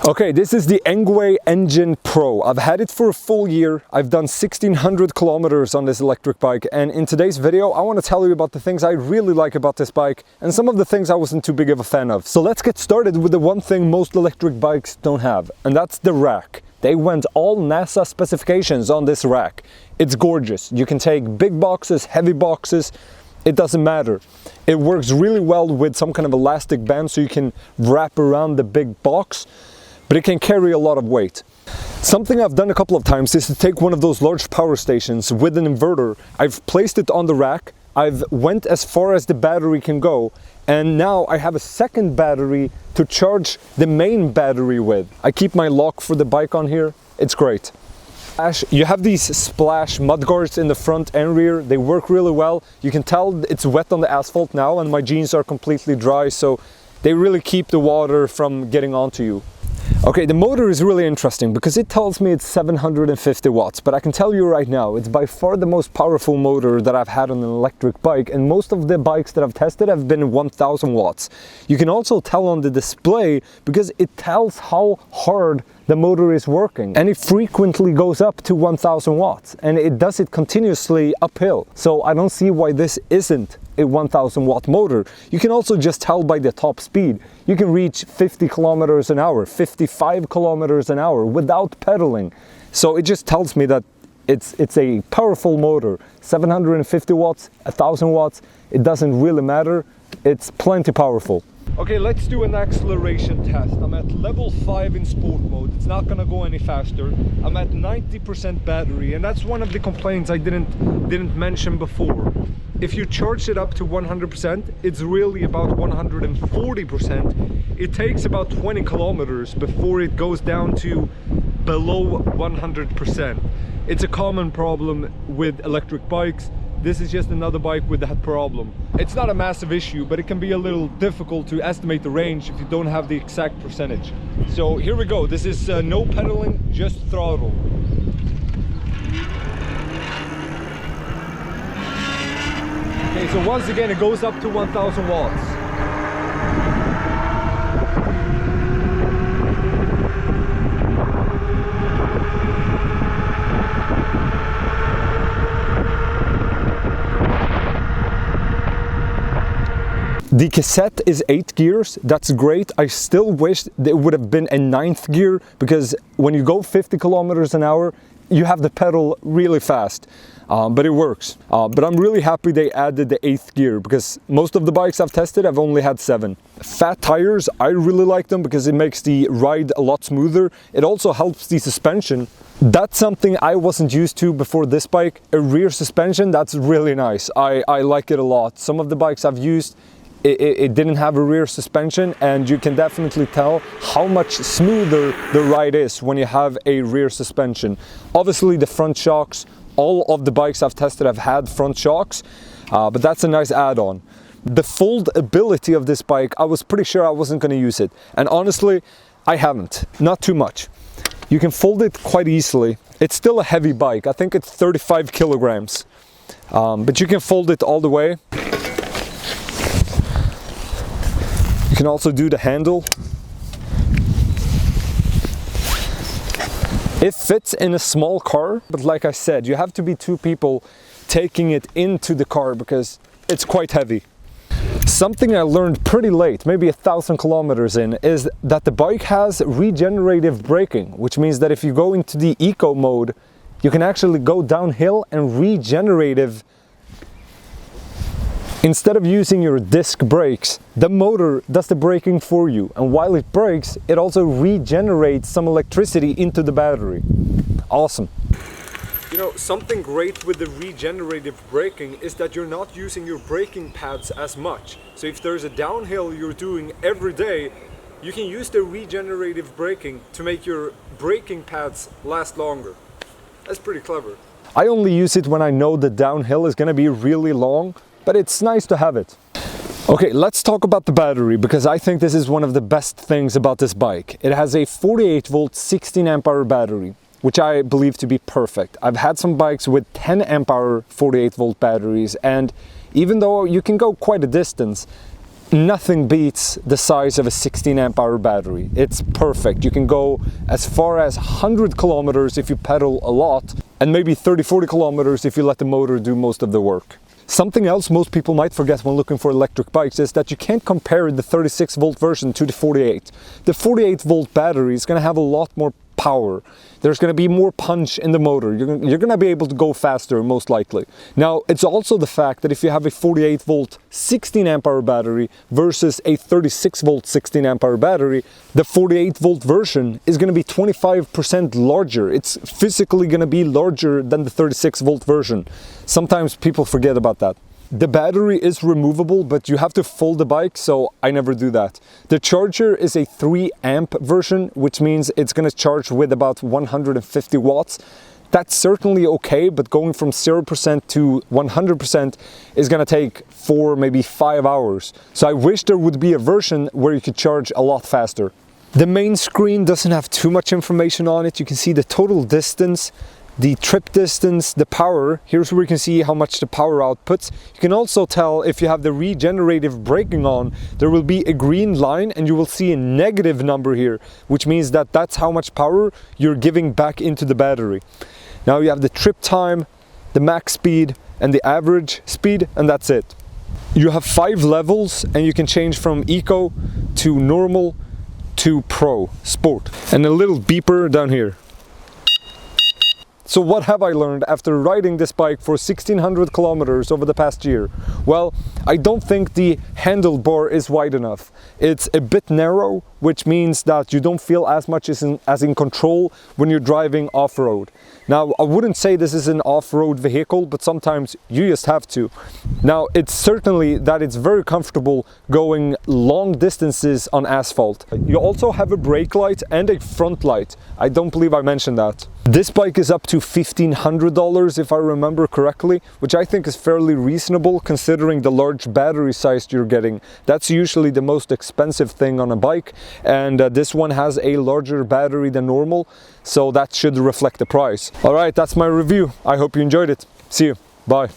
Okay, this is the Engwe Engine Pro. I've had it for a full year. I've done 1600 kilometers on this electric bike, and in today's video I want to tell you about the things I really like about this bike and some of the things I wasn't too big of a fan of. So let's get started with the one thing most electric bikes don't have, and that's the rack. They went all NASA specifications on this rack. It's gorgeous. You can take big boxes, heavy boxes, it doesn't matter. It works really well with some kind of elastic band so you can wrap around the big box, but it can carry a lot of weight. Something I've done a couple of times is to take one of those large power stations with an inverter. I've placed it on the rack, I've went as far as the battery can go, and now I have a second battery to charge the main battery with. I keep my lock for the bike on here. It's great. You have these splash mud guards in the front and rear. They work really well. You can tell it's wet on the asphalt now, and my jeans are completely dry, so they really keep the water from getting onto you. Okay, the motor is really interesting because it tells me it's 750 watts, but I can tell you right now, it's by far the most powerful motor that I've had on an electric bike, and most of the bikes that I've tested have been 1000 watts. You can also tell on the display because it tells how hard the motor is working, and it frequently goes up to 1000 watts, and it does it continuously uphill. So I don't see why this isn't a 1000 watt motor. You can also just tell by the top speed. You can reach 50 kilometers an hour, 55 kilometers an hour without pedaling. So it just tells me that it's a powerful motor. 750 watts, 1000 watts, it doesn't really matter. It's plenty powerful. Okay, let's do an acceleration test. I'm at level 5 in sport mode. It's not gonna go any faster. I'm at 90% battery, and that's one of the complaints I didn't mention before. If you charge it up to 100%, it's really about 140%. It takes about 20 kilometers before it goes down to below 100%. It's a common problem with electric bikes. This is just another bike with that problem. It's not a massive issue, but it can be a little difficult to estimate the range if you don't have the exact percentage. So here we go. This is no pedaling, just throttle. Okay, so once again it goes up to 1000 watts. The cassette is 8 gears, that's great. I still wish there would have been a 9th gear, because when you go 50 kilometers an hour, you have to pedal really fast, but it works. But I'm really happy they added the 8th gear, because most of the bikes I've tested have only had 7. Fat tires, I really like them because it makes the ride a lot smoother. It also helps the suspension. That's something I wasn't used to before this bike. A rear suspension, that's really nice. I like it a lot. Some of the bikes I've used, it didn't have a rear suspension, and you can definitely tell how much smoother the ride is when you have a rear suspension. Obviously the front shocks, all of the bikes I've tested have had front shocks, but that's a nice add-on. The foldability of this bike, I was pretty sure I wasn't going to use it, and honestly I haven't, not too much. You can fold it quite easily. It's still a heavy bike, I think it's 35 kilograms, but you can fold it all the way. You can also do the handle. It fits in a small car, but like I said, you have to be 2 people taking it into the car because it's quite heavy. Something I learned pretty late, maybe 1000 kilometers in, is that the bike has regenerative braking, which means that if you go into the eco mode, you can actually go downhill and regenerative. Instead of using your disc brakes, the motor does the braking for you, and while it brakes, it also regenerates some electricity into the battery. Awesome. You know, something great with the regenerative braking is that you're not using your braking pads as much. So if there's a downhill you're doing every day, you can use the regenerative braking to make your braking pads last longer. That's pretty clever. I only use it when I know the downhill is going to be really long, but it's nice to have it. Okay, let's talk about the battery, because I think this is one of the best things about this bike. It has a 48 volt 16 amp hour battery, which I believe to be perfect. I've had some bikes with 10 amp hour 48 volt batteries, and even though you can go quite a distance, Nothing beats the size of a 16 amp hour battery. It's perfect. You can go as far as 100 kilometers if you pedal a lot, and maybe 30-40 kilometers if you let the motor do most of the work. Something else most people might forget when looking for electric bikes is that you can't compare the 36 volt version to the 48. The 48 volt battery is going to have a lot more power. There's going to be more punch in the motor. You're going to be able to go faster, most likely. Now, it's also the fact that if you have a 48 volt 16 amp hour battery versus a 36 volt 16 amp hour battery, the 48 volt version is going to be 25% larger. It's physically going to be larger than the 36 volt version. Sometimes people forget about that. The battery is removable, but you have to fold the bike, so I never do that. The charger is a 3 amp version, which means it's going to charge with about 150 watts. That's certainly okay, but going from 0% to 100% is going to take 4, maybe 5 hours. So I wish there would be a version where you could charge a lot faster. The main screen doesn't have too much information on it. You can see the total distance, the trip distance, the power. Here's where you can see how much the power outputs. You can also tell if you have the regenerative braking on, there will be a green line and you will see a negative number here, which means that that's how much power you're giving back into the battery. Now you have the trip time, the max speed and the average speed, and that's it. You have 5 levels and you can change from eco to normal to pro, sport, and a little beeper down here. So what have I learned after riding this bike for 1600 kilometers over the past year? Well, I don't think the handlebar is wide enough. It's a bit narrow, which means that you don't feel as much as in control when you're driving off-road. Now, I wouldn't say this is an off-road vehicle, but sometimes you just have to. Now, it's certainly that it's very comfortable going long distances on asphalt. You also have a brake light and a front light. I don't believe I mentioned that. This bike is up to $1,500 if I remember correctly, which I think is fairly reasonable considering the large battery size you're getting. That's usually the most expensive thing on a bike, and this one has a larger battery than normal, so that should reflect the price. All right, that's my review. I hope you enjoyed it. See you. Bye.